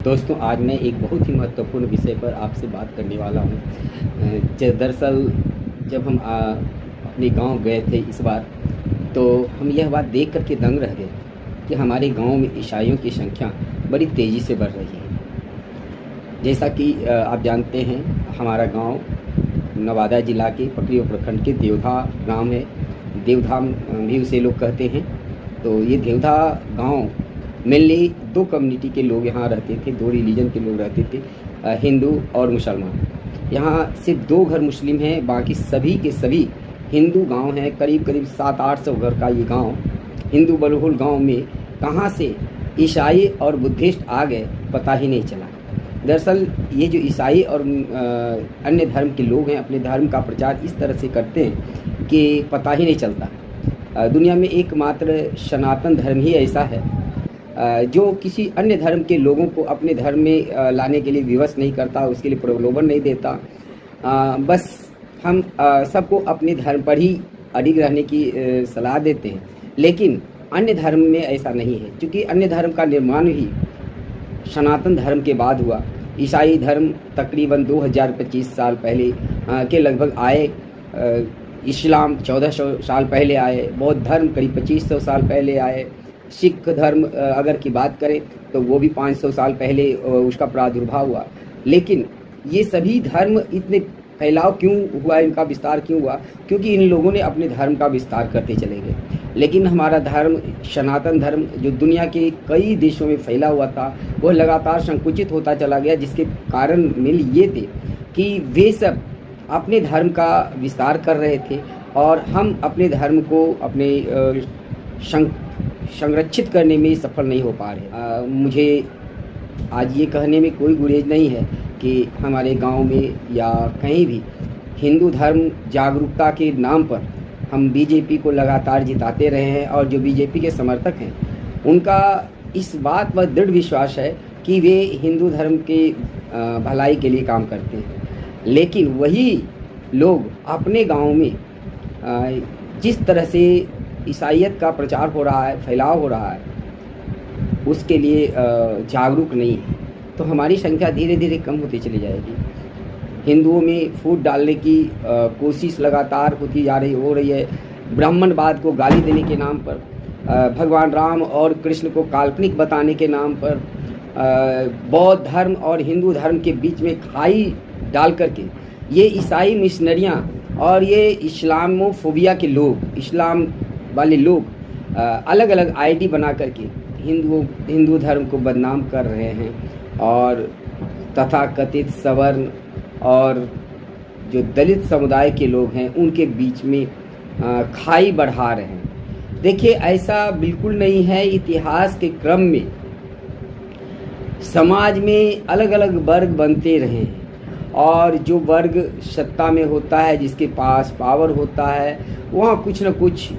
दोस्तों, आज मैं एक बहुत ही महत्वपूर्ण विषय पर आपसे बात करने वाला हूँ। दरअसल जब हम अपने गांव गए थे इस बार, तो हम यह बात देख कर के दंग रह गए कि हमारे गांव में ईसाइयों की संख्या बड़ी तेज़ी से बढ़ रही है। जैसा कि आप जानते हैं, हमारा गांव नवादा जिला के पकड़िया प्रखंड के देवधा गांव है। देवधाम भी उसे लोग कहते हैं। तो ये देवधा गांव मेनली दो कम्युनिटी के लोग यहाँ रहते थे, दो रिलीजन के लोग रहते थे, हिंदू और मुसलमान। यहाँ सिर्फ 2 घर मुस्लिम हैं, बाकी सभी के सभी हिंदू गांव हैं। करीब करीब 700-800 घर का ये गांव हिंदू बहुल गांव में कहाँ से ईसाई और बुद्धिस्ट आ गए पता ही नहीं चला। दरअसल ये जो ईसाई और अन्य धर्म के लोग हैं, अपने धर्म का प्रचार इस तरह से करते हैं कि पता ही नहीं चलता। दुनिया में एकमात्र सनातन धर्म ही ऐसा है जो किसी अन्य धर्म के लोगों को अपने धर्म में लाने के लिए विवश नहीं करता, उसके लिए प्रलोभन नहीं देता। बस हम सबको अपने धर्म पर ही अडिग रहने की सलाह देते हैं। लेकिन अन्य धर्म में ऐसा नहीं है, क्योंकि अन्य धर्म का निर्माण ही सनातन धर्म के बाद हुआ। ईसाई धर्म तकरीबन 2025 साल पहले के लगभग आए। इस्लाम 1400 साल पहले आए। बौद्ध धर्म करीब 2500 साल पहले आए। सिख धर्म अगर की बात करें तो वो भी 500 साल पहले उसका प्रादुर्भाव हुआ। लेकिन ये सभी धर्म इतने फैलाव क्यों हुआ, इनका विस्तार क्यों हुआ? क्योंकि इन लोगों ने अपने धर्म का विस्तार करते चले गए। लेकिन हमारा धर्म, सनातन धर्म, जो दुनिया के कई देशों में फैला हुआ था, वह लगातार संकुचित होता चला गया, जिसके कारण मिल ये थे कि वे सब अपने धर्म का विस्तार कर रहे थे और हम अपने धर्म को अपने संरक्षित करने में सफल नहीं हो पा रहे। मुझे आज ये कहने में कोई गुरेज नहीं है कि हमारे गांव में या कहीं भी हिंदू धर्म जागरूकता के नाम पर हम बीजेपी को लगातार जिताते रहे हैं, और जो बीजेपी के समर्थक हैं उनका इस बात पर दृढ़ विश्वास है कि वे हिंदू धर्म के भलाई के लिए काम करते हैं। लेकिन वही लोग अपने गांव में जिस तरह से ईसाईयत का प्रचार हो रहा है, फैलाव हो रहा है, उसके लिए जागरूक नहीं है। तो हमारी संख्या धीरे धीरे कम होती चली जाएगी। हिंदुओं में फूट डालने की कोशिश लगातार हो रही है। ब्राह्मणवाद को गाली देने के नाम पर, भगवान राम और कृष्ण को काल्पनिक बताने के नाम पर, बौद्ध धर्म और हिंदू धर्म के बीच में खाई डाल करके ये ईसाई मिशनरियाँ और ये इस्लामोफोबिया के लोग, इस्लाम वाले लोग अलग अलग आईडी बना करके हिंदू धर्म को बदनाम कर रहे हैं, और तथाकथित सवर्ण और जो दलित समुदाय के लोग हैं उनके बीच में खाई बढ़ा रहे हैं। देखिए, ऐसा बिल्कुल नहीं है। इतिहास के क्रम में समाज में अलग अलग वर्ग बनते रहे हैं, और जो वर्ग सत्ता में होता है, जिसके पास पावर होता है, वहाँ कुछ न कुछ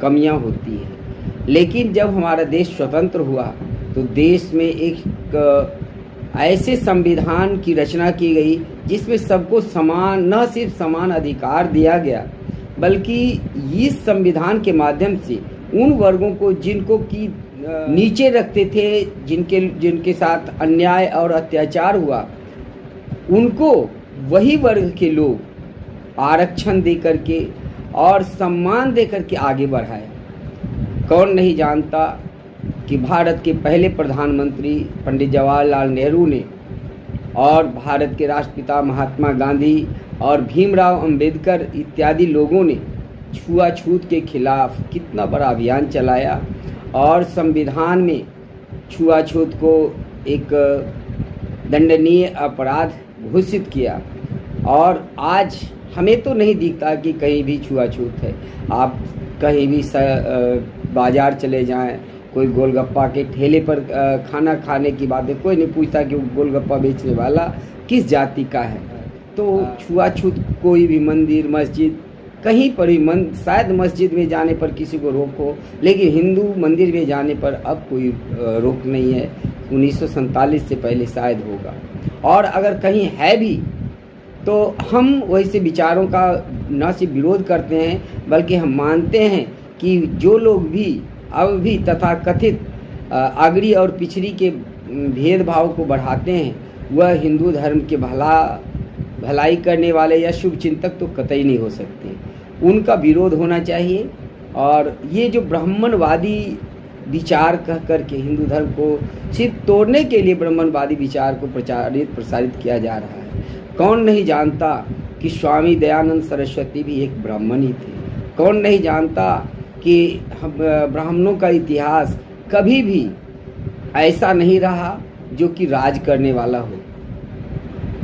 कमियां होती हैं। लेकिन जब हमारा देश स्वतंत्र हुआ तो देश में एक ऐसे संविधान की रचना की गई जिसमें सबको समान, न सिर्फ समान अधिकार दिया गया, बल्कि इस संविधान के माध्यम से उन वर्गों को जिनको की नीचे रखते थे, जिनके साथ अन्याय और अत्याचार हुआ, उनको वही वर्ग के लोग आरक्षण दे करके और सम्मान दे करके आगे बढ़ाए। कौन नहीं जानता कि भारत के पहले प्रधानमंत्री पंडित जवाहरलाल नेहरू ने और भारत के राष्ट्रपिता महात्मा गांधी और भीमराव अंबेडकर इत्यादि लोगों ने छुआछूत के खिलाफ कितना बड़ा अभियान चलाया और संविधान में छुआछूत को एक दंडनीय अपराध घोषित किया। और आज हमें तो नहीं दिखता कि कहीं भी छुआछूत है। आप कहीं भी बाज़ार चले जाएं, कोई गोलगप्पा के ठेले पर खाना खाने की बात है, कोई नहीं पूछता कि वो गोलगप्पा बेचने वाला किस जाति का है। तो छुआछूत कोई भी मंदिर, मस्जिद, कहीं पर भी शायद मस्जिद में जाने पर किसी को रोक हो, लेकिन हिंदू मंदिर में जाने पर अब कोई रोक नहीं है। 1947 से पहले शायद होगा, और अगर कहीं है भी तो हम वैसे विचारों का न सिर्फ विरोध करते हैं, बल्कि हम मानते हैं कि जो लोग भी अब भी तथाकथित अगड़ी और पिछड़ी के भेदभाव को बढ़ाते हैं वह हिंदू धर्म के भलाई करने वाले या शुभ चिंतक तो कतई नहीं हो सकते। उनका विरोध होना चाहिए। और ये जो ब्राह्मणवादी विचार कह करके हिंदू धर्म को सिर्फ तोड़ने के लिए ब्राह्मणवादी विचार को प्रसारित किया जा रहा है। कौन नहीं जानता कि स्वामी दयानंद सरस्वती भी एक ब्राह्मण ही थे। कौन नहीं जानता कि ब्राह्मणों का इतिहास कभी भी ऐसा नहीं रहा जो कि राज करने वाला हो।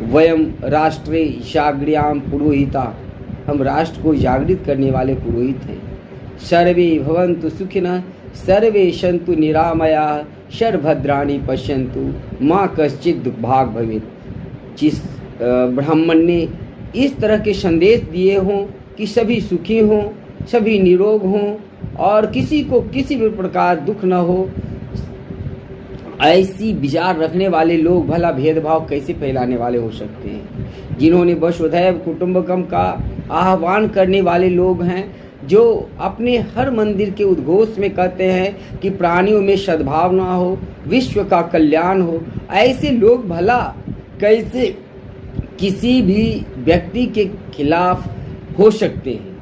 वयम राष्ट्रे जागृयाम पुरोहिता, हम राष्ट्र को जागृत करने वाले पुरोहित हैं। सर्वे भवन्तु सुखिनः सर्वे सन्तु निरामयाः सर्वभद्राणि पश्यन्तु माँ कश्चित् दुर्भाग् भवेत्। जिस ब्राह्मण ने इस तरह के संदेश दिए हों कि सभी सुखी हों, सभी निरोग हों और किसी को किसी भी प्रकार दुख न हो, ऐसी विचार रखने वाले लोग भला भेदभाव कैसे फैलाने वाले हो सकते हैं। जिन्होंने वसुधैव कुटुंबकम का आह्वान करने वाले लोग हैं, जो अपने हर मंदिर के उद्घोष में कहते हैं कि प्राणियों में सद्भावना हो, विश्व का कल्याण हो, ऐसे लोग भला कैसे किसी भी व्यक्ति के खिलाफ हो सकते हैं।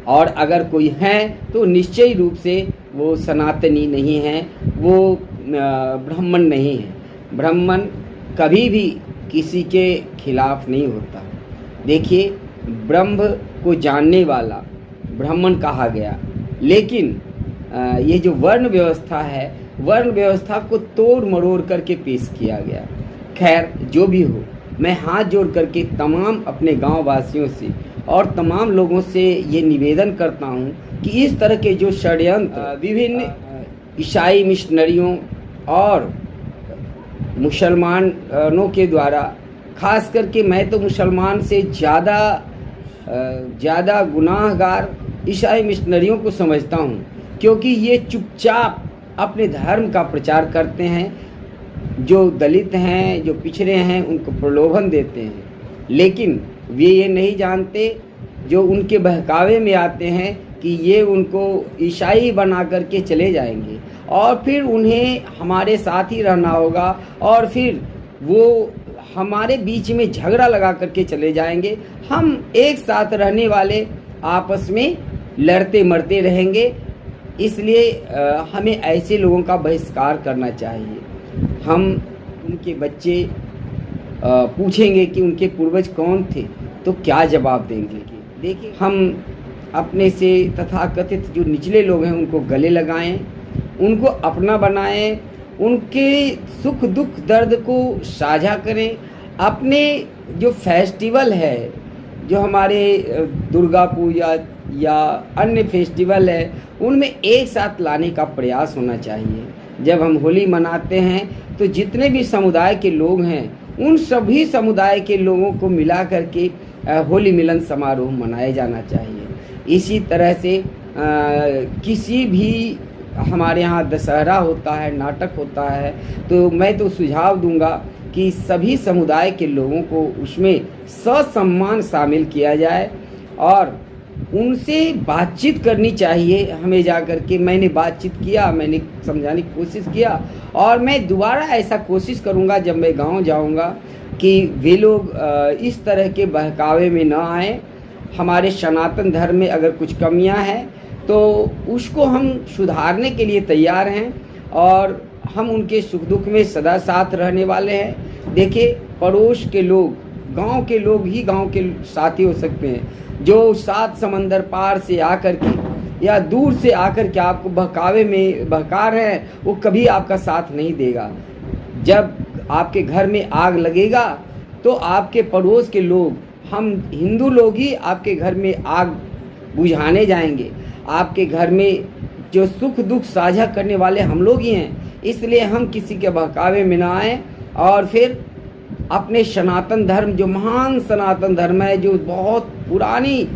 और अगर कोई है तो निश्चय रूप से वो सनातनी नहीं है, वो ब्राह्मण नहीं है। ब्राह्मण कभी भी किसी के खिलाफ नहीं होता। देखिए, ब्रह्म को जानने वाला ब्राह्मण कहा गया, लेकिन ये जो वर्ण व्यवस्था है, वर्ण व्यवस्था को तोड़ मरोड़ करके पेश किया गया। खैर, जो भी हो, मैं हाथ जोड़ करके तमाम अपने गांव वासियों से और तमाम लोगों से ये निवेदन करता हूँ कि इस तरह के जो षड्यंत्र विभिन्न ईसाई मिशनरियों और मुसलमानों के द्वारा, खास करके मैं तो मुसलमान से ज़्यादा गुनाहगार ईसाई मिशनरियों को समझता हूँ, क्योंकि ये चुपचाप अपने धर्म का प्रचार करते हैं। जो दलित हैं, जो पिछड़े हैं, उनको प्रलोभन देते हैं, लेकिन वे ये नहीं जानते, जो उनके बहकावे में आते हैं कि ये उनको ईसाई बना करके चले जाएंगे और फिर उन्हें हमारे साथ ही रहना होगा और फिर वो हमारे बीच में झगड़ा लगा करके चले जाएंगे। हम एक साथ रहने वाले आपस में लड़ते मरते रहेंगे। इसलिए हमें ऐसे लोगों का बहिष्कार करना चाहिए। हम उनके बच्चे पूछेंगे कि उनके पूर्वज कौन थे, तो क्या जवाब देंगे। देखिए, हम अपने से तथाकथित जो निचले लोग हैं उनको गले लगाएं, उनको अपना बनाएं, उनके सुख दुख दर्द को साझा करें। अपने जो फेस्टिवल है, जो हमारे दुर्गा पूजा या अन्य फेस्टिवल है, उनमें एक साथ लाने का प्रयास होना चाहिए। जब हम होली मनाते हैं तो जितने भी समुदाय के लोग हैं, उन सभी समुदाय के लोगों को मिला करके होली मिलन समारोह मनाया जाना चाहिए। इसी तरह से किसी भी हमारे यहाँ दशहरा होता है, नाटक होता है, तो मैं तो सुझाव दूंगा कि सभी समुदाय के लोगों को उसमें ससम्मान शामिल किया जाए और उनसे बातचीत करनी चाहिए। हमें जा कर के मैंने बातचीत किया, मैंने समझाने की कोशिश किया और मैं दोबारा ऐसा कोशिश करूंगा जब मैं गांव जाऊंगा कि वे लोग इस तरह के बहकावे में ना आए। हमारे सनातन धर्म में अगर कुछ कमियां हैं तो उसको हम सुधारने के लिए तैयार हैं और हम उनके सुख दुख में सदा साथ रहने वाले हैं। देखिए, पड़ोस के लोग, गांव के लोग ही गांव के साथी हो सकते हैं। जो 7 समंदर पार से आकर के या दूर से आकर के आपको बहकावे में बहका रहे हैं, वो कभी आपका साथ नहीं देगा। जब आपके घर में आग लगेगा तो आपके पड़ोस के लोग, हम हिंदू लोग ही आपके घर में आग बुझाने जाएंगे। आपके घर में जो सुख दुख साझा करने वाले हम लोग ही हैं। इसलिए हम किसी के बहकावे में ना आए और फिर अपने सनातन धर्म, जो महान सनातन धर्म है, जो बहुत पुरानी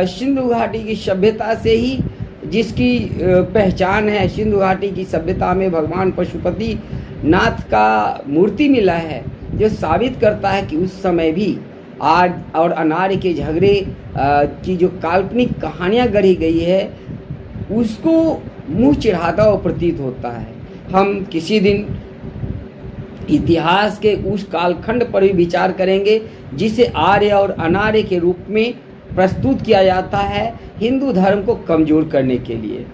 सिंधु घाटी की सभ्यता से ही जिसकी पहचान है, सिंधु घाटी की सभ्यता में भगवान पशुपति नाथ का मूर्ति मिला है, जो साबित करता है कि उस समय भी आग और अनार के झगड़े की जो काल्पनिक कहानियाँ गढ़ी गई है, उसको मुँह चिढ़ाता हुआ प्रतीत होता है। हम किसी दिन इतिहास के उस कालखंड पर भी विचार करेंगे जिसे आर्य और अनार्य के रूप में प्रस्तुत किया जाता है हिंदू धर्म को कमज़ोर करने के लिए।